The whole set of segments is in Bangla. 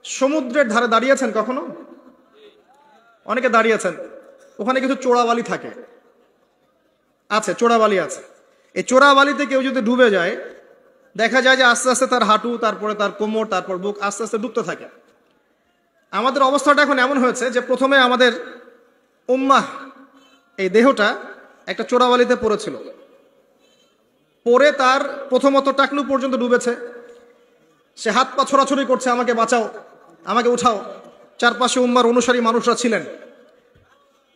সমুদ্রের ধারে দাঁড়িয়েছেন কখনো? অনেকে দাঁড়িয়েছেন, ওখানে কিছু চোরাবালি থাকে, আছে চোরাবালি আছে। এই চোরাবালিতে কেউ যদি ডুবে যায়, দেখা যায় যে আস্তে আস্তে তার হাঁটু, তারপরে তার কোমর, তারপর বুক আস্তে আস্তে ডুবতে থাকে। আমাদের অবস্থাটা এখন এমন হয়েছে যে প্রথমে আমাদের উম্মাহ, এই দেহটা একটা চোরাবালিতে পড়েছিল, পরে তার প্রথমত টাকলু পর্যন্ত ডুবেছে। সে হাত পা ছোড়াছড়ি করছে, আমাকে বাঁচাও, আমাকে উঠাও। চারপাশে উম্মার অনুসারী মানুষরা ছিলেন,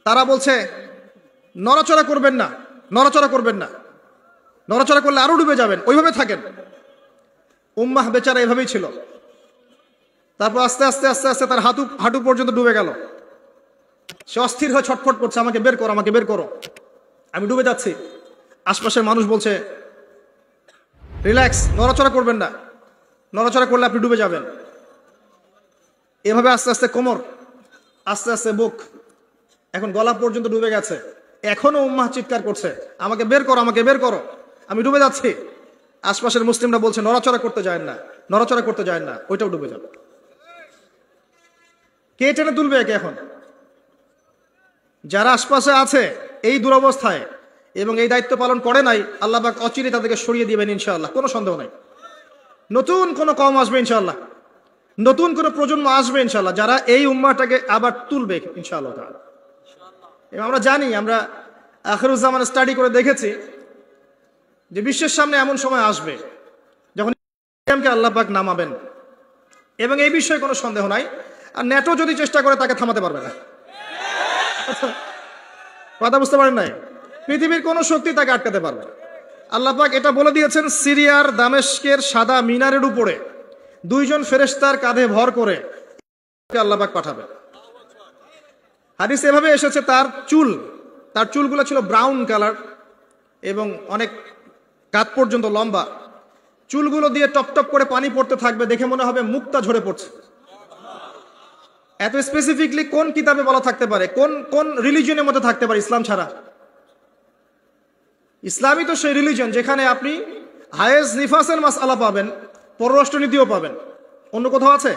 তারা বলছে নড়াচড়া করবেন না, নড়াচড়া করবেন না, নড়াচড়া করলে আরো ডুবে যাবেন, ওইভাবে থাকেন। উম্মাহ বেচারা এভাবেই ছিল। তারপর আস্তে আস্তে আস্তে আস্তে তার হাঁটু পর্যন্ত ডুবে গেল। সে অস্থির হয়ে ছটফট করছে, আমাকে বের করো, আমাকে বের করো, আমি ডুবে যাচ্ছি। আশপাশের মানুষ বলছে রিল্যাক্স, নড়াচড়া করবেন না, নড়াচড়া করলে আপনি ডুবে যাবেন। এভাবে আস্তে আস্তে কোমর, আস্তে আস্তে বুক, এখন গলা পর্যন্ত ডুবে গেছে। এখনো উম্মাহ চিৎকার করছে, আমাকে বের করো, আমাকে বের করো, আমি ডুবে যাচ্ছি। আশপাশের মুসলিমরা বলছে নড়াচড়া করতে যায় না, নড়াচড়া করতে যায় না, ওইটাও ডুবে যাবে। কে টেনে তুলবে একে? এখন যারা আশপাশে আছে এই দুরবস্থায় এবং এই দায়িত্ব পালন করে নাই, আল্লাহ পাক অচিরে তাদেরকে সরিয়ে দিবেন ইনশাআল্লাহ, কোনো সন্দেহ নাই। নতুন কোনো কওম আসবে ইনশাআল্লাহ, নতুন কোনো প্রজন্ম আসবে ইনশাআল্লাহ, যারা এই উম্মাহটাকে আবার তুলবে ইনশাআল্লাহ। এবং আমরা জানি, আমরা আখিরুজ্জামান স্টাডি করে দেখেছি যে বিশ্বের সামনে এমন সময় আসবে যখন ইসলামকে আল্লাহ পাক নামাবেন, এবং এই বিষয়ে কোনো সন্দেহ নাই। আর নেটো যদি চেষ্টা করে তাকে থামাতে পারবে না। কথা বুঝতে পারেন নাই? পৃথিবীর কোন শক্তি তাকে আটকাতে পারবে না। আল্লাহ পাক এটা বলে দিয়েছেন, সিরিয়ার দামেস্কের সাদা মিনারের উপরে দুইজন ফেরেশতার কাঁধে ভর করে আল্লাহ পাক পাঠাবে। হাদিস এভাবে এসেছে, তার চুলগুলো ছিল ব্রাউন কালার এবং অনেক কাঁধ পর্যন্ত লম্বা। চুলগুলো দিয়ে টপ টপ করে পানি পড়তে থাকবে, দেখে মনে হবে মুক্তা ঝরে পড়ছে। এত স্পেসিফিকলি কোন কিতাবে বলা থাকতে পারে? কোন রিলিজিয়নের মধ্যে থাকতে পারে ইসলাম ছাড়া? ইসলামই তো সেই রিলিজন যেখানে আপনি হায়েজ নিফাসের মাসআলা পাবেন, পররাষ্ট্রনীতিও পাবেন। অন্য কোথাও আছে?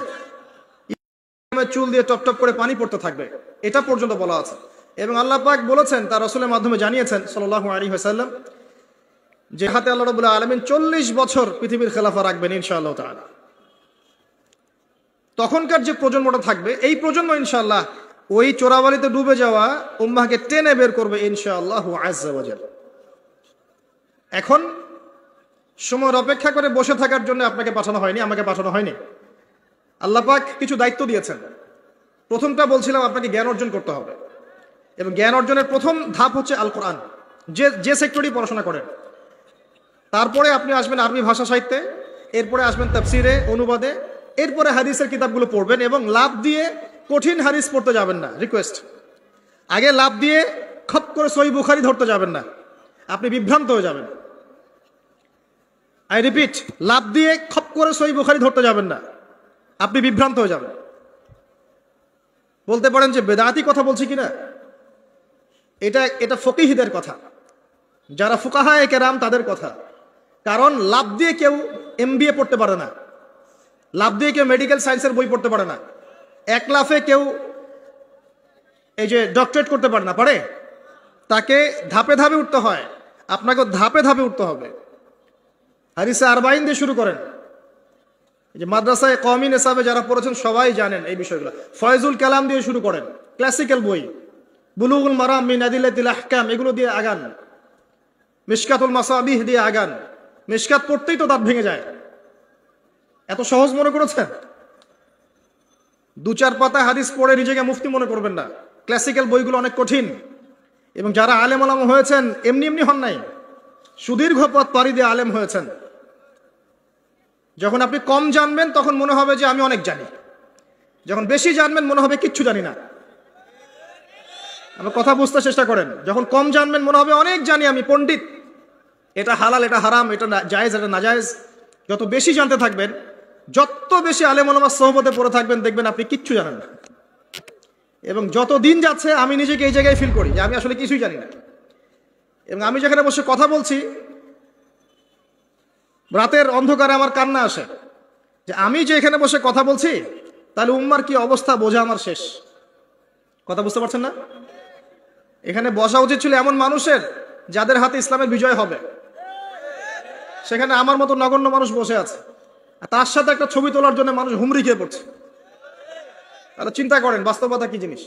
চুল দিয়ে টপ টপ করে পানি পড়তে থাকবে, এটা পর্যন্ত বলা আছে। এবং আল্লাহ পাক বলেছেন, তার রাসূলের মাধ্যমে জানিয়েছেন সাল্লাল্লাহু আলাইহি ওয়াসাল্লাম, যে হাতে আল্লাহ রাব্বুল আলামিন 40 বছর পৃথিবীর খেলাফা রাখবেন ইনশাআল্লাহ তাআলা। তখনকার যে প্রজন্মটা থাকবে, এই প্রজন্ম ইনশাআল্লাহ ওই চোরাবালিতে ডুবে যাওয়া উম্মাহকে টেনে বের করবে ইনশাআল্লাহু আযজা ওয়া জাল। এখন সময়ের অপেক্ষা করে বসে থাকার জন্য আপনাকে পাঠানো হয়নি, আমাকে পাঠানো হয়নি। আল্লাহ পাক কিছু দায়িত্ব দিয়েছেন। প্রথমটা বলছিলাম, আপনাকে জ্ঞান অর্জন করতে হবে, এবং জ্ঞান অর্জনের প্রথম ধাপ হচ্ছে আল কোরআন। যে সেক্টরেই পড়াশোনা করেন, তারপরে আপনি আসবেন আরবি ভাষা সাহিত্যে, এরপরে আসবেন তাফসিরে, অনুবাদে, এরপরে হাদিসের কিতাবগুলো পড়বেন। এবং লাভ দিয়ে কঠিন হাদিস পড়তে যাবেন না, রিকোয়েস্ট। আগে লাভ দিয়ে খপ করে সহিহ বুখারী ধরতে যাবেন না, আপনি বিভ্রান্ত হয়ে যাবেন। আই রিপিট, লাভ দিয়ে খপ করে সহিহ বুখারী ধরতে যাবেন না, আপনি বিভ্রান্ত হয়ে যাবেন। বলতে পারেন যে বেদাতি কথা বলছি কিনা, এটা ফকিহদের কথা, যারা ফুকাহায়ে কেরাম তাদের কথা। কারণ লাভ দিয়ে কেউ এমবিএ পড়তে পারে না, লাভ দিয়ে কেউ মেডিকেল সায়েন্সের বই পড়তে পারে না, এক লাফে কেউ এই যে ডক্টরেট করতে পারে না, পারে? তাকে ধাপে ধাপে উঠতে হয়, আপনাকে ধাপে ধাপে উঠতে হবে। হাদিসে আরবাইন দিয়ে শুরু করেন। এই যে মাদ্রাসায় কওমি নিসাবে যারা পড়েছেন সবাই জানেন এই বিষয়গুলো। ফয়জুল কালাম দিয়ে শুরু করেন, ক্লাসিক্যাল বই, বুলুগুল মারাম মিন আদিল্লাতিল আহকাম, এগুলো দিয়ে আগান। মিশকাতুল মাসাবিহ দিয়ে আগান। মিশকাত পড়তেই তো দাঁত ভেঙে যায়, এত সহজ মনে করেছেন? 2-4 পাতা হাদিস পড়ে নিজেকে মুফতি মনে করবেন না। ক্লাসিক্যাল বইগুলো অনেক কঠিন, এবং যারা আলেম ওলামা হয়েছেন এমনি এমনি হন নাই, সুদীর্ঘ পথ পাড়ি দিয়ে আলেম হয়েছেন। যখন আপনি কম জানবেন তখন মনে হবে যে আমি অনেক জানি, যখন বেশি জানবেন মনে হবে কিচ্ছু জানি না। আমার কথা বুঝতে চেষ্টা করেন। যখন কম জানবেন মনে হবে অনেক জানি, আমি পণ্ডিত, এটা হালাল, এটা হারাম, এটা জায়েজ, এটা নাজায়েজ। যত বেশি জানতে থাকবেন, যত বেশি আলেম ওলামার সোহবতে পড়ে থাকবেন, দেখবেন আপনি কিচ্ছু জানেন না। এবং যত দিন যাচ্ছে আমি নিজেকে এই জায়গায় ফিল করি যে আমি আসলে কিছুই জানি না। এবং আমি যেখানে বসে কথা বলছি, রাতের অন্ধকারে আমার কান্না আসে যে আমি যে এখানে বসে কথা বলছি, তাহলে উম্মার কি অবস্থা বোঝা আমার শেষ। কথা বুঝতে পারছেন না? এখানে বসা উচিত ছিল এমন মানুষের যাদের হাতে ইসলামের বিজয় হবে। সেখানে আমার মতো নগণ্য মানুষ বসে আছে, তার সাথে একটা ছবি তোলার জন্য মানুষ হুমড়ি খেয়ে পড়ছে। তাহলে চিন্তা করেন বাস্তবতা কি জিনিস।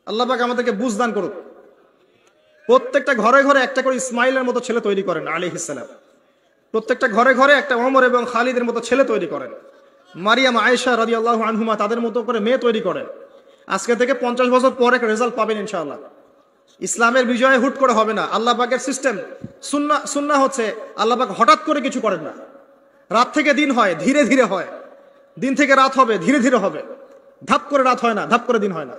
আল্লাহ পাক আমাদেরকে বুঝ দান করুক। প্রত্যেকটা ঘরে ঘরে একটা করে ইসমাইলের মতো ছেলে তৈরি করেন আলাইহিস সালাম। প্রত্যেকটা ঘরে ঘরে একটা ওমর এবং খালিদের মতো ছেলে তৈরি করেন। মারিয়াম, আয়েশা রাদিয়াল্লাহু আনহুমা তাদের মতো করে মেয়ে তৈরি করেন। আজকে থেকে 50 বছর পরে একটা রেজাল্ট পাবেন ইনশাআল্লাহ। ইসলামের বিজয় হুট করে হবে না। আল্লাহ পাকের সিস্টেম সুন্নাহ হচ্ছে আল্লাহ পাক হঠাৎ করে কিছু করেন না। রাত থেকে দিন হয়, ধীরে ধীরে হয়। দিন থেকে রাত হবে, ধীরে ধীরে হবে। ধাপ করে রাত হয় না, ধাপ করে দিন হয় না।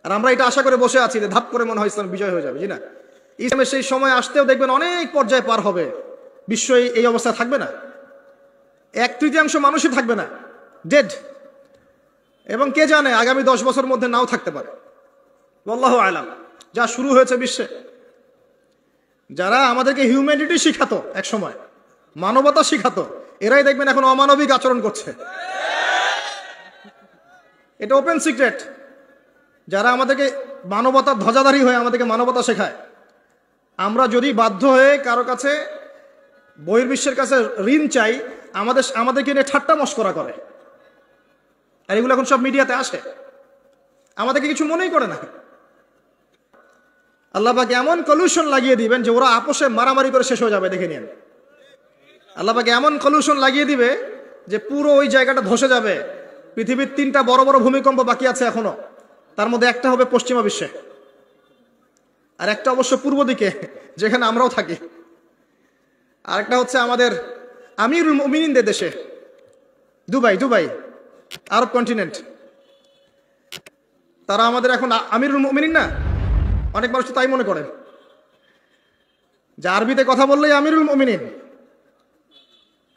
আর আমরা এটা আশা করে বসে আছি যে ধাপ করে মনে হয় ইসলাম বিজয় হয়ে যাবে। জি না, ইসলামের সেই সময় আসতেও দেখবেন অনেক পর্যায়ে পার হবে। বিশ্ব এই অবস্থা থাকবে না, 1/3 মানুষই থাকবে না, ডেড। এবং কে জানে আগামী 10 বছর মধ্যে নাও থাকতে পারে। আল্লাহু আলাম। যা শুরু হয়েছে বিশ্বে, যারা আমাদেরকে হিউম্যানিটি শিখাতো, এক সময় মানবতা শিখাতো, এরাই দেখবেন এখন অমানবিক আচরণ করছে। এটা ওপেন সিক্রেট। যারা আমাদেরকে মানবতার ধ্বজাধারী হয়ে আমাদেরকে মানবতা শেখায়, আমরা যদি বাধ্য হয়ে কারো কাছে বহির্বিশ্বের কাছে ঋণ চাই, আমাদেরকে নিয়ে ঠাট্টা মশকরা করে। আর এগুলো এখন সব মিডিয়াতে আসে, আমাদেরকে কিছু মনেই করে না। আল্লাহ পাক এমন কলিউশন লাগিয়ে দিবেন যে ওরা আপোষে মারামারি করে শেষ হয়ে যাবে, দেখে নিন। আল্লাহ পাক এমন কলিউশন লাগিয়ে দিবে যে পুরো ওই জায়গাটা ধসে যাবে। পৃথিবীর 3টা বড় বড় ভূমিকম্প বাকি আছে এখনো, তার মধ্যে একটা হবে পশ্চিমা বিশ্বে, আর একটা অবশ্য পূর্ব দিকে যেখানে আমরাও থাকি, আর একটা হচ্ছে আমাদের আমিরুল মুমিনিনদের দেশে, দুবাই, আরব কন্টিনেন্ট। তারা আমাদের এখন আমিরুল মুমিনিন না, অনেক মানুষ তো তাই মনে করেন যে আরবিতে কথা বললেই আমিরুল মুমিনিন,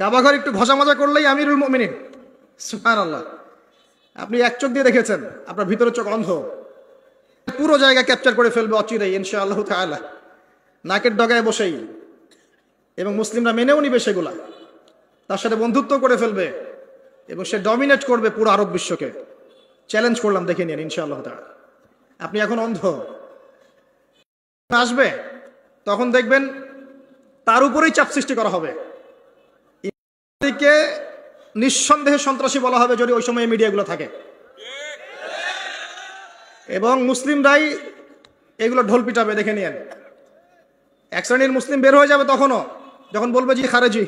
কাবাঘর একটু ঘষা মাজা করলেই আমিরুল মুমিনিন। সুবহানাল্লাহ। আপনি এক চোখ দিয়ে দেখেছেন, আপনার ভিতরের চোখ অন্ধ। পুরো জায়গা ক্যাপচার করে ফেলবে অচিরেই ইনশাআল্লাহ তাআলা, নাকের ডগায় বসেই। এবং মুসলিমরা মেনেও নিবে সেগুলা, তার সাথে বন্ধুত্ব করে ফেলবে এবং সে ডমিনেট করবে পুরো আরব বিশ্বকে। চ্যালেঞ্জ করলাম, দেখে নিন ইনশাআল্লাহ তাআলা। আপনি এখন অন্ধ, আসবে তখন দেখবেন তার উপরেই চাপ সৃষ্টি করা হবে। নিঃসন্দেহে সন্ত্রাসী বলা হবে যদি ওই সময় মিডিয়াগুলো থাকে, এবং মুসলিমরাই এগুলো ঢোল পিটাবে, দেখে নিন। এক শ্রেণীর মুসলিম বের হয়ে যাবে তখনও, যখন বলবে জি খারেজি,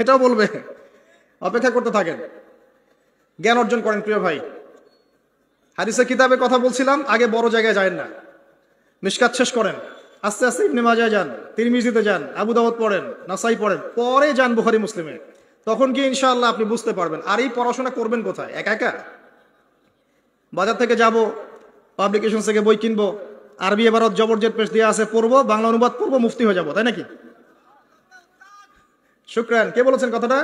এটাও বলবে। অপেক্ষা করতে থাকেন, জ্ঞান অর্জন করেন প্রিয় ভাই। হাদিসের কিতাবের কথা বলছিলাম, আগে বড় জায়গায় যায় না, মিশকাত শেষ করেন, আস্তে আস্তে ইবনে মাজাহ যান, তিরমিজিতে যান, আবু দাউদ পড়েন, নাসাই পড়েন, পরে যান বুখারী মুসলিমে। তখন কি ইনশাআল্লাহ আপনি বুঝতে পারবেন। আর এই পড়াশোনা করবেন কোথায়? একা একা? বাজার থেকে যাব, পাবলিকেশন থেকে বই কিনবো, আরবি এবারত জবরজেদ পেশ দিয়ে আছে, পড়বো, বাংলা অনুবাদ পড়বো, মুফতি হয়ে যাবো, তাই নাকি? শুকরান। কে বলেছেন কথাটা?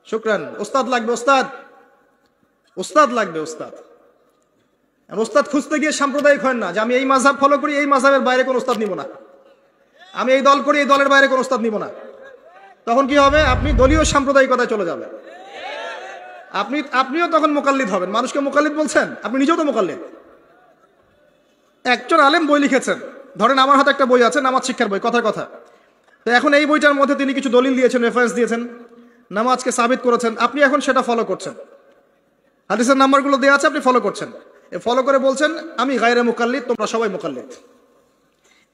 শুকরান। ওস্তাদ লাগবে, ওস্তাদ লাগবে, ওস্তাদ। ওস্তাদ খুঁজতে গিয়ে সাম্প্রদায়িক হয় না যে আমি এই মাযহাব ফলো করি, এই মাযহাবের বাইরে কোন ওস্তাদ নিব না, আমি এই দল করি, এই দলের বাইরে কোন ওস্তাদ নিব না। তখন কি হবে? আপনি দলীয় সাম্প্রদায়িকতায় চলে যাবেন। আপনিও তখন মুকাল্লিদ হবেন। মানুষকে মুকাল্লিদ বলছেন, আপনি নিজেও তো মুকাল্লিদ। একজন আলেম বই লিখেছেন, ধরেন আমার হাতে একটা বই আছে, নামাজ শিক্ষার বই, কথার কথা। তো এখন এই বইটার মধ্যে তিনি কিছু দলিল দিয়েছেন, রেফারেন্স দিয়েছেন, নামাজকে সাবিত করেছেন, আপনি এখন সেটা ফলো করছেন। হাদিসের নাম্বারগুলো দেওয়া আছে, আপনি ফলো করছেন। ফলো করে বলছেন আমি গায়রে মুকাল্লিদ, তোমরা সবাই মুকাল্লিদ।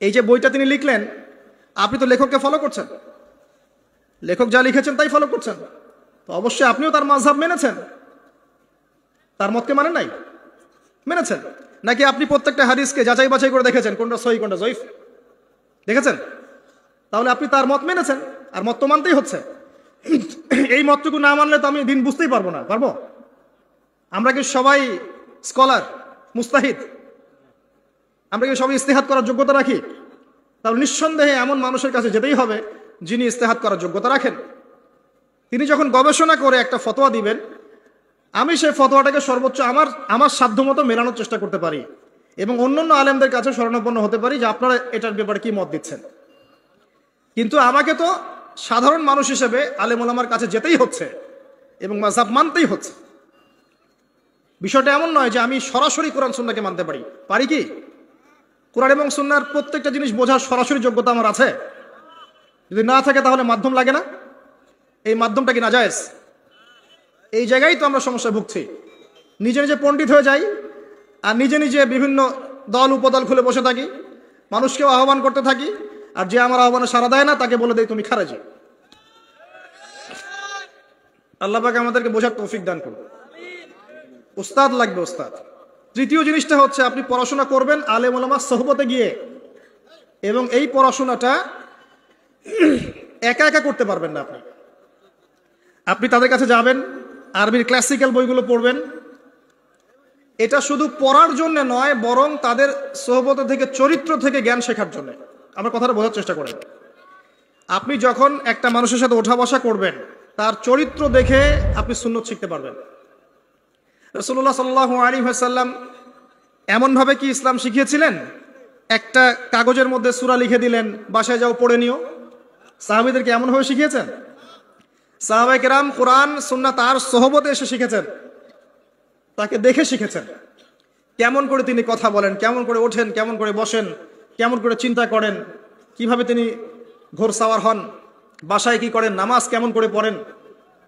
এই যে বইটা তিনি লিখলেন, আপনি তো লেখককে ফলো করছেন, লেখক যা লিখেছেন তাই ফলো করছেন। তো অবশ্যই আপনিও তার মাযহাব মেনেছেন, তার মতকে মানে নাই, মেনেছেন। নাকি আপনি প্রত্যেকটা হাদিসকে যাচাই বাছাই করে দেখেছেন কোনটা সহিহ কোনটা জয়ীফ? দেখেছেন? তাহলে আপনি তার মত মেনেছেন, আর মত তো মানতেই হচ্ছে। এই মতটুকু না মানলে তো আমি দিন বুঝতেই পারবো না। পারবো? আমরা কি সবাই স্কলার, মুস্তাহিদ? আমরা কি সবাই ইস্তেহাদ করার যোগ্যতা রাখি? তাহলে নিঃসন্দেহে এমন মানুষের কাছে যেতেই হবে যিনি ইস্তেহাদ করার যোগ্যতা রাখেন। তিনি যখন গবেষণা করে একটা ফতোয়া দিবেন, আমি সেই ফতোয়াটাকে সর্বোচ্চ আমার সাধ্যমতো মেলানোর চেষ্টা করতে পারি এবং অন্যান্য আলেমদের কাছে শরণাপন্ন হতে পারি যে আপনারা এটার ব্যাপারে কি মত দিচ্ছেন। কিন্তু আমাকে তো সাধারণ মানুষ হিসেবে আলেম ওলামার কাছে যেতেই হচ্ছে। এবং মাযহাব মানতেই হচ্ছে। বিষয়টা এমন নয় যে আমি সরাসরি কোরআন সুন্নাহকে মানতে পারি। পারি কি? কোরআন এবং সুন্নাহর প্রত্যেকটা জিনিস বোঝার সরাসরি যোগ্যতা আমার আছে? যদি না থাকে তাহলে মাধ্যম লাগে না? এই মাধ্যমটা কি নাজায়েজ? এই জায়গায় তো আমরা সমস্যায় ভুগছি। নিজে নিজে পণ্ডিত হয়ে যাই আর নিজে নিজে বিভিন্ন দল উপদল খুলে বসে থাকি, মানুষকেও আহ্বান করতে থাকি, আর যে আমার আহ্বানে সাড়া দেয় না তাকে বলে দেয় তুমি খারাজি। আল্লাহ পাক আমাদেরকে বোঝার তৌফিক দান করুন। উস্তাদ লাগবে, উস্তাদ। তৃতীয় জিনিসটা হচ্ছে আপনি পড়াশোনা করবেন আলেম ওলামার সোহবতে গিয়ে, এবং এই পড়াশোনাটা একা একা করতে পারবেন না। আপনি তাদের কাছে যাবেন, আরবির ক্লাসিক্যাল বইগুলো পড়বেন। এটা শুধু পড়ার জন্য নয়, বরং তাদের সোহবত থেকে, চরিত্র থেকে জ্ঞান শেখার জন্য। আমার কথাটা বোঝার চেষ্টা করেন। আপনি যখন একটা মানুষের সাথে ওঠা বসা করবেন, তার চরিত্র দেখে আপনি সুন্নত শিখতে পারবেন। রাসূলুল্লাহ সাল্লাল্লাহু আলাইহি ওয়াসাল্লাম এমনভাবে কি ইসলাম শিখিয়েছিলেন? একটা কাগজের মধ্যে সূরা লিখে দিলেন, বাসায় যাও পড়ে নিও। সাহাবীদেরকে এমনভাবে শিখিয়েছেন? সাহাবায়ে কেরাম কোরআন সুন্নাহ তার সোহবতে এসে শিখেছেন, তাকে দেখে শিখেছেন। কেমন করে তিনি কথা বলেন, কেমন করে ওঠেন, কেমন করে বসেন, কেমন করে চিন্তা করেন, কিভাবে তিনি ঘোর সাওয়ার হন, বাসায় কি করেন, নামাজ কেমন করে পড়েন,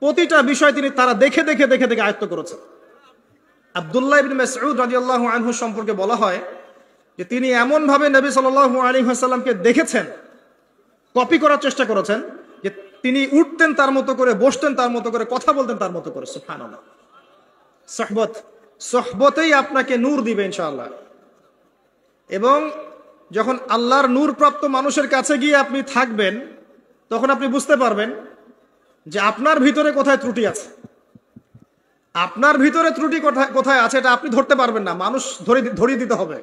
প্রতিটা বিষয় তিনি তারা দেখে দেখে দেখে দেখে আয়ত্ত করেছেন। আব্দুল্লাহ ইবনে মাসউদ রাদিয়াল্লাহু আনহু সম্পর্কে বলা হয় যে তিনি এমনভাবে নবী সাল্লাল্লাহু আলাইহি ওয়াসাল্লামকে দেখেছেন, কপি করার চেষ্টা করেছেন, যে তিনি উঠতেন তার মতো করে, বসতেন তার মতো করে, কথা বলতেন তার মতো করে। সুবহানাল্লাহ। সোহবত, সোহবতেই আপনাকে নূর দিবে ইনশাআল্লাহ। এবং যখন আল্লাহর নূর প্রাপ্ত মানুষের কাছে গিয়ে আপনি থাকবেন, তখন আপনি বুঝতে পারবেন যে আপনার ভিতরে কোথায় ত্রুটি আছে। আপনার ভিতরে ত্রুটি কোথায় আছে এটা আপনি ধরতে পারবেন না, মানুষ ধরিয়ে দিতে হবে।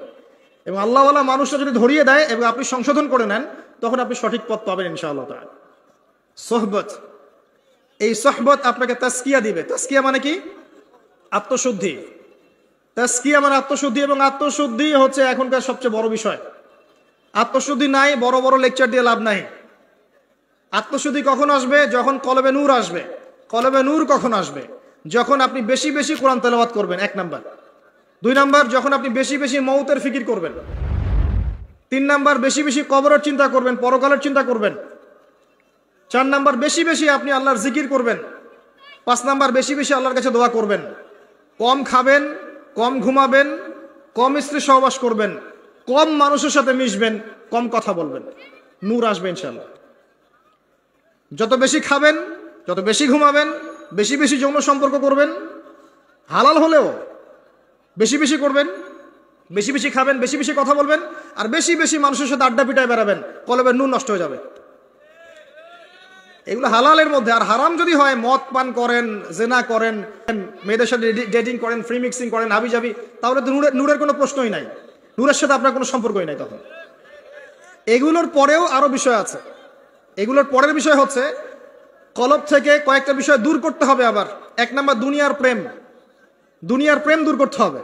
এবং আল্লাহওয়ালা মানুষটা যদি ধরিয়ে দেয় এবং আপনি সংশোধন করে নেন, তখন আপনি সঠিক পথ পাবেন ইনশাআল্লাহ তাআলা। সোহবত, এই সোহবত আপনাকে তাসকিয়া দিবে। তাসকিয়া মানে কি? আত্মশুদ্ধি। তাসকিয়া মানে আত্মশুদ্ধি, এবং আত্মশুদ্ধি হচ্ছে এখনকার সবচেয়ে বড় বিষয়। আত্মশুদ্ধি নাই, বড় বড় লেকচার দিয়ে লাভ নাই। আত্মশুদ্ধি কখন আসবে? যখন কলবে নূর আসবে। কলবে নূর কখন আসবে? যখন আপনি বেশি বেশি কোরআন তেলাওয়াত করবেন, 1 নাম্বার। 2 নাম্বার, যখন আপনি বেশি বেশি মউতের ফিকির করবেন। 3 নাম্বার, বেশি বেশি কবরের চিন্তা করবেন, পরকালের চিন্তা করবেন। 4 নাম্বার, বেশি বেশি আপনি আল্লাহর জিকির করবেন। 5 নাম্বার, বেশি বেশি আল্লাহর কাছে দোয়া করবেন। কম খাবেন, কম ঘুমাবেন, কম স্ত্রী সহবাস করবেন, কম মানুষের সাথে মিশবেন, কম কথা বলবেন। নূর আসবে ইনশাআল্লাহ। যত বেশি খাবেন, যত বেশি ঘুমাবেন, বেশি বেশি যৌন সম্পর্ক করবেন, হালাল হলেও বেশি বেশি করবেন, বেশি বেশি খাবেন, বেশি বেশি কথা বলবেন, আর বেশি বেশি মানুষের সাথে আড্ডা পিটায় বেড়াবেন, কলবের নূর নষ্ট হয়ে যাবে। এগুলো হালালের মধ্যে। আর হারাম যদি হয়, মদ পান করেন, জেনা করেন, মেয়েদের সাথে ডেটিং করেন, ফ্রি মিক্সিং করেন, হাবিজাবি, তাহলে তো নূরের কোনো প্রশ্নই নাই, নূরের সাথে আপনার কোনো সম্পর্কই নাই তখন। এগুলোর পরেও আরো বিষয় আছে। এগুলোর পরের বিষয় হচ্ছে কলব থেকে কয়েকটা বিষয় দূর করতে হবে। আবার 1 নাম্বার, দুনিয়ার প্রেম। দুনিয়ার প্রেম দূর করতে হবে।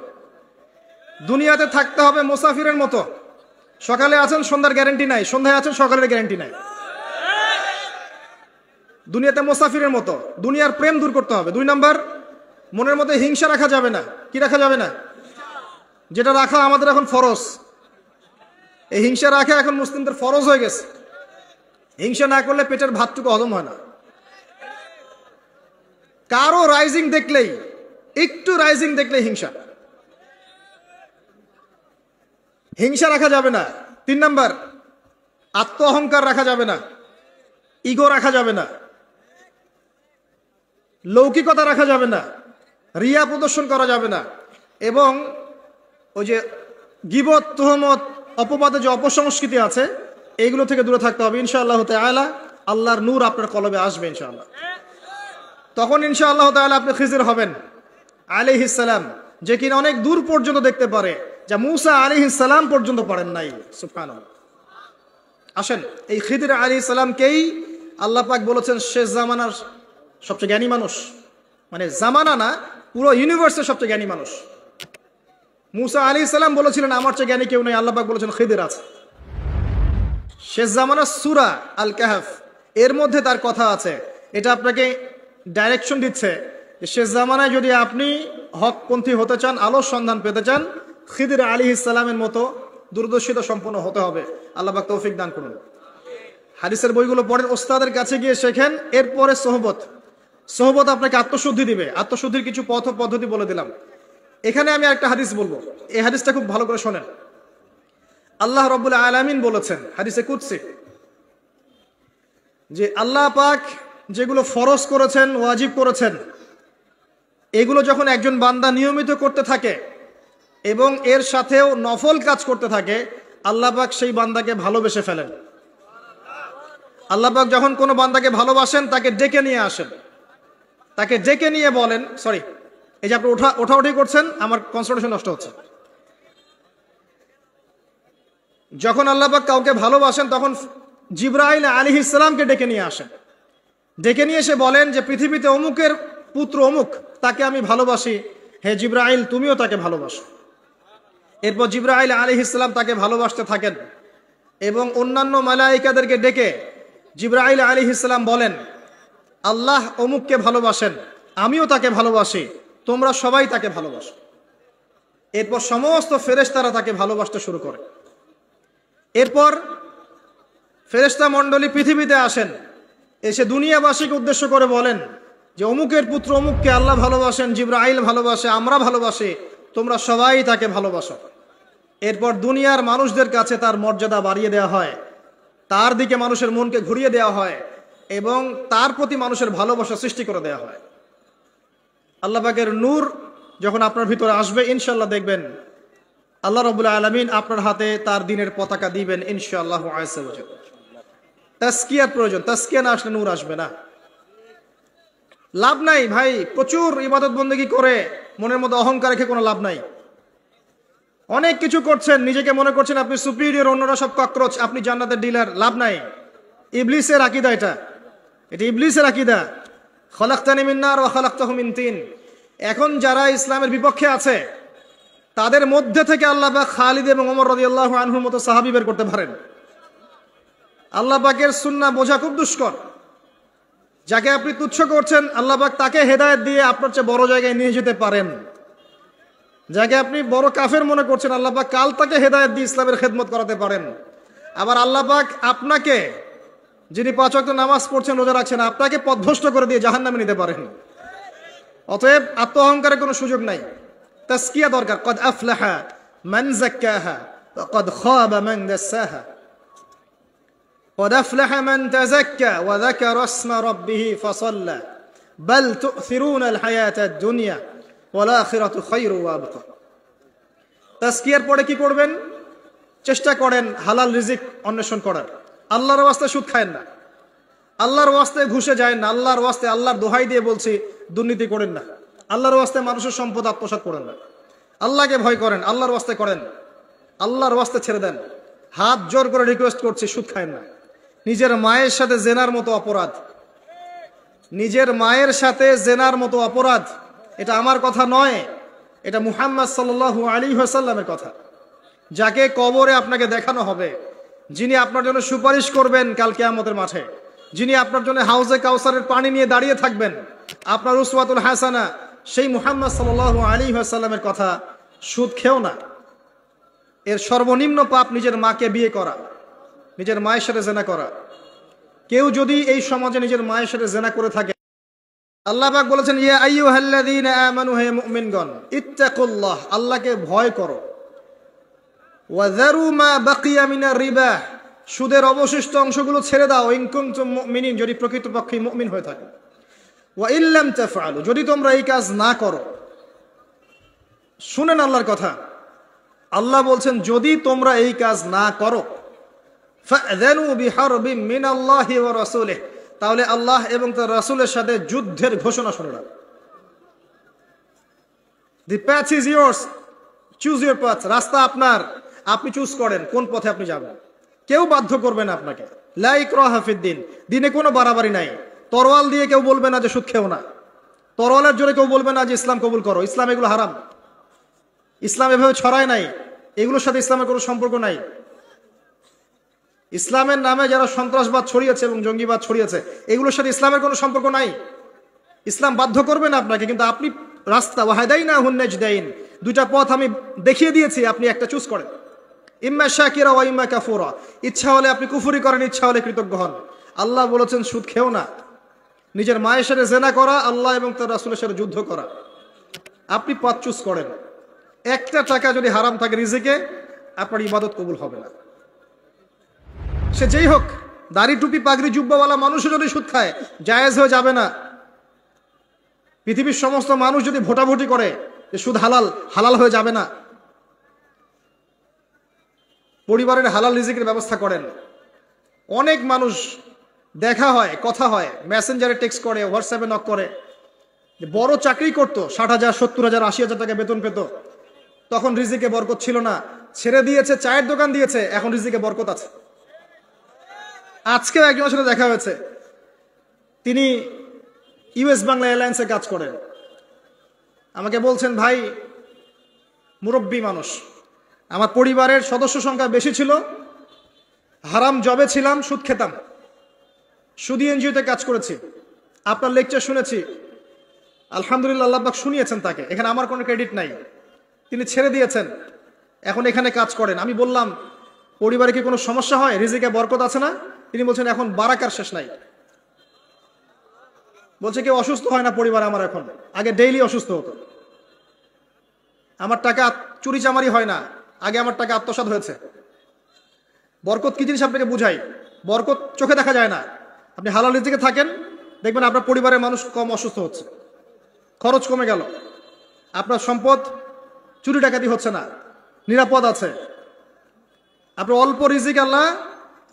দুনিয়াতে থাকতে হবে মুসাফিরের মতো। সকালে আছেন, সন্ধ্যার গ্যারান্টি নাই, সন্ধ্যায় আছেন, সকালের গ্যারান্টি নাই। দুনিয়াতে মুসাফিরের মতো। দুনিয়ার প্রেম দূর করতে হবে। 2 নাম্বার, মনের মধ্যে হিংসা রাখা যাবে না। কি রাখা যাবে না? যেটা রাখা আমাদের এখন ফরজ। এই হিংসা রাখা এখন মুসলিমদের ফরজ হয়ে গেছে। হিংসা না করলে পেটের ভাতটুকু হজম হয় না। কারো রাইজিং দেখলেই, একটু রাইজিং দেখলেই হিংসা। হিংসা রাখা যাবে না। 3 নাম্বার, আত্ম অহংকার রাখা যাবে না, ইগো রাখা যাবে না, লৌকিকতা রাখা যাবে না, রিয়া প্রদর্শন করা যাবে না, এবং ওই যে গীবত, তুহমত, অপবাদে যে অপসংস্কৃতি আছে, এইগুলো থেকে দূরে থাকতে হবে ইনশাআল্লাহ তাআলা। আল্লাহর নূর আপনার কলবে আসবে ইনশাআল্লাহ। তখন ইনশাআল্লাহ তাআলা আপনি খিজির হবেন আলাইহিস সালাম, যে কিনা অনেক দূর পর্যন্ত দেখতে পারে, যা মূসা আলাইহিস সালাম পর্যন্ত পারেন নাই। সুবহানাল্লাহ। আসেন, এই খিদির আলাইহিস সালামকেই আল্লাহ পাক বলেছেন শেষ জামানার সবচেয়ে জ্ঞানী মানুষ। মানে জামানা না, পুরো ইউনিভার্সের সবচেয়ে জ্ঞানী মানুষ। মূসা আলাইহিস সালাম বলেছিলেন আমার চেয়ে জ্ঞানী কেউ নেই, আল্লাহ পাক বলেছেন খিদির আছে। শেষ জামানার সূরা আল কাহফ, এর মধ্যে তার কথা আছে। এটা আপনাকে ডাইরেকশন দিচ্ছে যে শেষ জামানায় যদি আপনি হকপন্থী হতে চান, আলোর সন্ধান পেতে চান, খিদির আলাইহিস সালামের মতো দূরদর্শিতা সম্পন্ন হতে হবে। আল্লাহ পাক তৌফিক দান করুন। হাদিসের বইগুলো পড়েন, ওস্তাদের কাছে গিয়ে শেখেন। এরপরে সোহবত আপনাকে আত্মশুদ্ধি দিবে। আত্মশুদ্ধির কিছু পথ পদ্ধতি বলে দিলাম। এখানে আমি একটা হাদিস বলবো, এই হাদিসটা খুব ভালো করে শোনেন। আল্লাহ রাব্বুল আলামিন বলেছেন হাদিসে কুদসি যে আল্লাহ পাক যেগুলো ফরজ করেছেন, ওয়াজিব করেছেন, এগুলো যখন একজন বান্দা নিয়মিত করতে থাকে এবং এর সাথেও নফল কাজ করতে থাকে, আল্লাহ পাক সেই বান্দাকে ভালোবেসে ফেলেন। আল্লাহ পাক যখন কোনো বান্দাকে ভালোবাসেন, তাকে ডেকে নিয়ে আসেন, তাকে ডেকে নিয়ে বলেন, সরি, এই যে আপনি ওঠাউঠি করছেন, আমার কনসেন্ট্রেশন নষ্ট হচ্ছে। যখন আল্লাহ পাক কাউকে ভালোবাসেন, তখন জিবরাইল আলাইহিস সালামকে ডেকে নিয়ে আসেন। ডেকে নিয়ে এসে বলেন যে পৃথিবীতে অমুকের পুত্র অমুক, তাকে আমি ভালোবাসি, হে জিবরাইল তুমিও তাকে ভালোবাসো। এরপর জিবরাইল আলাইহিস সালাম তাকে ভালোবাসতে থাকেন এবং অন্যান্য মালায়েকাদেরকে ডেকে জিবরাইল আলাইহিস সালাম বলেন, আল্লাহ অমুককে ভালোবাসেন, আমিও তাকে ভালোবাসি, তোমরা সবাই তাকে ভালোবাসো। এরপর সমস্ত ফেরেশতারা তাকে ভালোবাসতে শুরু করে। এরপর ফেরেশতা মণ্ডলী পৃথিবীতে আসেন, এসে দুনিয়াবাসীকে উদ্দেশ্য করে বলেন যে অমুকের পুত্র অমুককে আল্লাহ ভালোবাসেন, জিবরাইল ভালোবাসে, আমরা ভালোবাসি, তোমরা সবাই তাকে ভালোবাসো। এরপর দুনিয়ার মানুষদের কাছে তার মর্যাদা বাড়িয়ে দেওয়া হয়, তার দিকে মানুষের মনকে ঘুরিয়ে দেওয়া হয় এবং তার প্রতি মানুষের ভালোবাসা সৃষ্টি করে দেওয়া হয়। আল্লাহ পাকের নূর যখন আপনার ভিতরে আসবে, ইনশাআল্লাহ দেখবেন আল্লাহ রাব্বুল আলামিন আপনার হাতে তার দ্বীনের পতাকা দিবেন ইনশাআল্লাহ আযজা ওয়া জাল্লা। তাসকিয়ার প্রয়োজন, তাসকিয়া না আসলে নূর আসবে না। লাভ নাই ভাই, প্রচুর ইবাদত বন্দেগী করে মনের মধ্যে অহংকার রেখে কোনো লাভ নাই। অনেক কিছু করছেন, নিজেকে মনে করছেন আপনি সুপিরিয়র, অন্যরা সব ককরোচ, আপনি জান্নাতের ডিলার, লাভ নাই। ইবলিসের আকীদা এটা ইবলিসের আকীদা। খলাকতানি মিন নার ওয়া খলাকতাহু মিন তিন। এখন যারা ইসলামের বিপক্ষে আছে, তাদের মধ্যে থেকে আল্লাহ পাক খালিদ এবং ওমর রাদিয়াল্লাহু আনহুর মতো সাহাবী বের করতে পারেন। আল্লাহ পাকের সুন্নাহ বোঝা খুব দুষ্কর। যাকে আপনি তুচ্ছ করছেন, আল্লাহ পাক তাকে হেদায়েত দিয়ে আপনার চেয়ে বড় জায়গায় নিয়ে যেতে পারেন। যাকে আপনি বড় কাফের মনে করছেন, আল্লাহ পাক কাল তাকে হেদায়েত দিয়ে ইসলামের খেদমত করাতে পারেন। আবার আল্লাহ পাক আপনাকে, যিনি 5 ওয়াক্ত নামাজ পড়ছেন, রোজা রাখছেন, আপনাকে পথভ্রষ্ট করে দিয়ে জাহান্নামে নিতে পারেন। অতএব আত্ম অহংকারের কোনো সুযোগ নাই, তাসকিয়া দরকার। কদ আফলাহা মান যাক্কাহা ওয়া কদ খাবা মান দাসাহা। কদ আফলাহা মান তাযাক্কা ওয়া যাকারা ইসমা রাব্বিহি ফাসাল্লা বাল তু'থিরুনাল হায়াতাদ দুনিয়া ওয়াল আখিরাতু খায়রু ওয়া আবকা। তাসকিয়ার পরে কি করবেন? চেষ্টা করেন হালাল রিজিক অন্বেষণ করার। আল্লাহর ওয়াস্তে সুদ খায়েন না, আল্লাহর ওয়াস্তে ঘুষে যায় না, আল্লাহর ওয়াস্তে, আল্লাহর দোহাই দিয়ে বলছি, দুর্নীতি করেন না, আল্লাহর ওয়াস্তে মানুষের সম্পদ আত্মসাৎ করেন না, আল্লাহকে ভয় করেন, আল্লাহর ওয়াস্তে করেন, আল্লাহর ওয়াস্তে ছেড়ে দেন। হাত জোর করে রিকোয়েস্ট করছি, সুদ খায়েন না। নিজের মায়ের সাথে জেনার মতো অপরাধ, নিজের মায়ের সাথে জেনার মতো অপরাধ, এটা আমার কথা নয়, এটা মুহাম্মদ সাল্লাল্লাহু আলাইহি ওয়াসাল্লামের কথা। যাকে কবরে আপনাকে দেখানো হবে, যিনি আপনার জন্য সুপারিশ করবেন কাল কিয়ামতের মাঠে, যিনি আপনার জন্য হাউজে কাউসারের পানি নিয়ে দাঁড়িয়ে থাকবেন, আপনার উসওয়াতুল হাসানা, সেই মুহাম্মদ সাল্লাল্লাহু আলাইহি ওয়াসাল্লামের কথা। সুদ খেও না। এর সর্বনিম্ন পাপ নিজের মাকে বিয়ে করা, নিজের মায়ের সাথে জেনা করা। কেউ যদি এই সমাজে নিজের মায়ের সাথে জেনা করে থাকে, আল্লাহ পাক বলেছেন, ইয়া আইয়ুহাল্লাযীনা আমানু, হে মুমিনগণ, ইত্তাকুল্লাহ, আল্লাহকে ভয় করো। ওয়া যারু মা বাকিয়া মিনার রিবা, সুদের অবশিষ্ট অংশগুলো ছেড়ে দাও। ইন কুনতুম মুমিনিন, যদি প্রকৃতপক্ষে মুমিন হয়ে থাকো। ওয়া ইল্লাম তাফআলু, যদি তোমরা এই কাজ না করো। শুনেন আল্লাহর কথা, আল্লাহ বলছেন যদি তোমরা এই কাজ না করো, ফাযানু বিহারবিম মিনাল্লাহি ওয়া রাসূলিহি, তাহলে আল্লাহ এবং তার রাসূলের সাথে যুদ্ধের ঘোষণা শুনে নাও। The path is yours, choose your path, রাস্তা আপনার, আপনি চুজ করেন কোন পথে আপনি যাবেন। কেউ বাধ্য করবে না আপনাকে। লা ইকরাহা ফিদ্দিন, দিনে কোনো বাড়াবাড়ি নাই। তরোয়াল দিয়ে কেউ বলবে না যে সুদ খেও না, তরোয়ালের জোরে কেউ বলবে না যে ইসলাম কবুল করো। ইসলাম এগুলো হারাম, ইসলাম এভাবে ছড়ায় নাই, এগুলোর সাথে ইসলামের কোনো সম্পর্ক নাই। ইসলামের নামে যারা সন্ত্রাসবাদ ছড়িয়েছে এবং জঙ্গিবাদ ছড়িয়েছে, এগুলোর সাথে ইসলামের কোনো সম্পর্ক নাই। ইসলাম বাধ্য করবে না আপনাকে, কিন্তু আপনি রাস্তা ওয়াহাদাইনাহুন নাজদাইন, দুইটা পথ আমি দেখিয়ে দিয়েছি, আপনি একটা চুজ করেন। ইম্মা শাকিরা ওয়া ইম্মা কাফুরা, ইচ্ছা হলে আপনি কুফরি করেন, ইচ্ছা হলে কৃতজ্ঞ হন। আল্লাহ বলেছেন সুদ খেও না, নিজের মায়ের সাথে জেনা করা, আল্লাহ এবং তার রাসূলের সাথে যুদ্ধ করা। আপনি পথ চুজ করেন। একটা টাকা যদি হারাম থাকে রিজিকে, আপনার ইবাদত কবুল হবে না। সে যেই হোক, দাড়ি টুপি পাগড়ি জুব্বাওয়ালা মানুষও যদি সুদ খায়, জায়েজ হয়ে যাবে না। পৃথিবীর সমস্ত মানুষ যদি ভোটাভুটি করে যে সুদ হালাল, হালাল হয়ে যাবে না। পরিবারের হালাল রিজিকের ব্যবস্থা করেন। অনেক মানুষ দেখা হয়, কথা হয়, মেসেঞ্জারে টেক্সট করে, হোয়াটসঅ্যাপে নক করে, যে বড় চাকরি করতো, 60,000 70,000 80,000 টাকা বেতন পেত, তখন রিজিকে বরকত ছিল না, ছেড়ে দিয়েছে, চায়ের দোকান দিয়েছে, এখন রিজিকে বরকত আছে। আজকেও একজনের সাথে দেখা হয়েছে, তিনি ইউএস বাংলা এয়ারলাইন্সে কাজ করেন। আমাকে বলছেন, ভাই মুরব্বী মানুষ, আমার পরিবারের সদস্য সংখ্যা বেশি ছিল, হারাম জবে ছিলাম, সুদ খেতাম, সুদী এনজিওতে কাজ করেছি, আপনার লেকচার শুনেছি, আলহামদুলিল্লাহ আল্লাহ পাক শুনিয়েছেন তাকে, এখানে আমার কোনো ক্রেডিট নাই, তিনি ছেড়ে দিয়েছেন, এখন এখানে কাজ করেন। আমি বললাম, পরিবারে কি কোনো সমস্যা হয়, রিজিকে বরকত আছে না? তিনি বলছেন, এখন বারাকার শেষ নাই। বলছে, কেউ অসুস্থ হয় না পরিবারে আমার এখন, আগে ডেইলি অসুস্থ হতো। আমার টাকা চুরি চামারি হয় না, আগে আমার টাকা আত্মসাৎ হয়েছে। বরকত কি জিনিস আপনাকে বুঝাই, বরকত চোখে দেখা যায় না। আপনি হালাল রিজিকে থাকেন, দেখবেন আপনার পরিবারের মানুষ কম অসুস্থ হচ্ছে, খরচ কমে গেল, আপনার সম্পদ চুরি ডাকাতি হচ্ছে না, নিরাপদ আছে। আপনার অল্প রিজিক আল্লাহ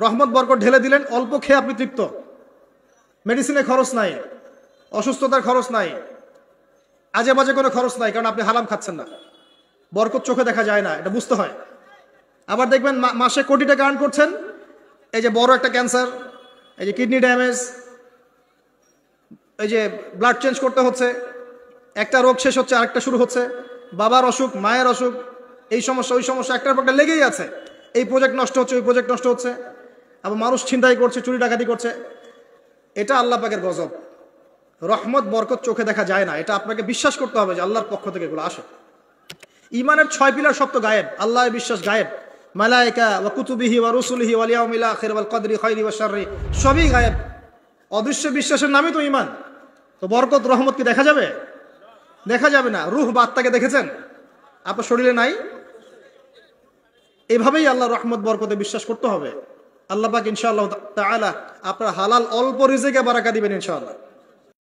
রহমত বরকত ঢেলে দিলেন, অল্প খেয়ে আপনি তৃপ্ত, মেডিসিনের খরচ নাই, অসুস্থতার খরচ নাই, আজে বাজে কোনো খরচ নাই, কারণ আপনি হারাম খাচ্ছেন না। বরকত চোখে দেখা যায় না, এটা বুঝতে হয়। আবার দেখবেন মাসে কোটি টাকা আর্ন করছেন, এই যে বড় একটা ক্যান্সার, এই যে কিডনি ড্যামেজ, এই যে ব্লাড চেঞ্জ করতে হচ্ছে, একটা রোগ শেষ হচ্ছে আরেকটা শুরু হচ্ছে, বাবার অসুখ, মায়ের অসুখ, এই সমস্যা ওই সমস্যা, একটার পর একটা লেগেই আছে। এই প্রজেক্ট নষ্ট হচ্ছে, ওই প্রজেক্ট নষ্ট হচ্ছে, আবার মানুষ ছিনতাই করছে, চুরি ডাকাতি করছে। এটা আল্লাহ পাকের গজব। রহমত বরকত চোখে দেখা যায় না, এটা আপনাকে বিশ্বাস করতে হবে যে আল্লাহর পক্ষ থেকে এগুলো আসে। ইমানের 6 পিলার সব তো গায়েব, আল্লাহর বিশ্বাস গায়েব, মালায়েকা ওয়া কুতুবিহি ওয়া রুসুলিহি ওয়াল ইয়াউমিল আখির ওয়াল কদরি খাইরি ওয়া শাররি, সবই গায়েব। অদৃশ্য বিশ্বাসের নামই তো ঈমান। তো বরকত রহমত কি দেখা যাবে? দেখা যাবে না। রূহ বা আত্মাকে দেখেছেন? আপনার শরীরে নাই। এভাবেই আল্লাহর রহমত বরকতে বিশ্বাস করতে হবে। আল্লাহ পাক ইনশাআল্লাহ তাআলা আপনার হালাল অল্প রিজিকে বারাকা দিবেন ইনশাআল্লাহ।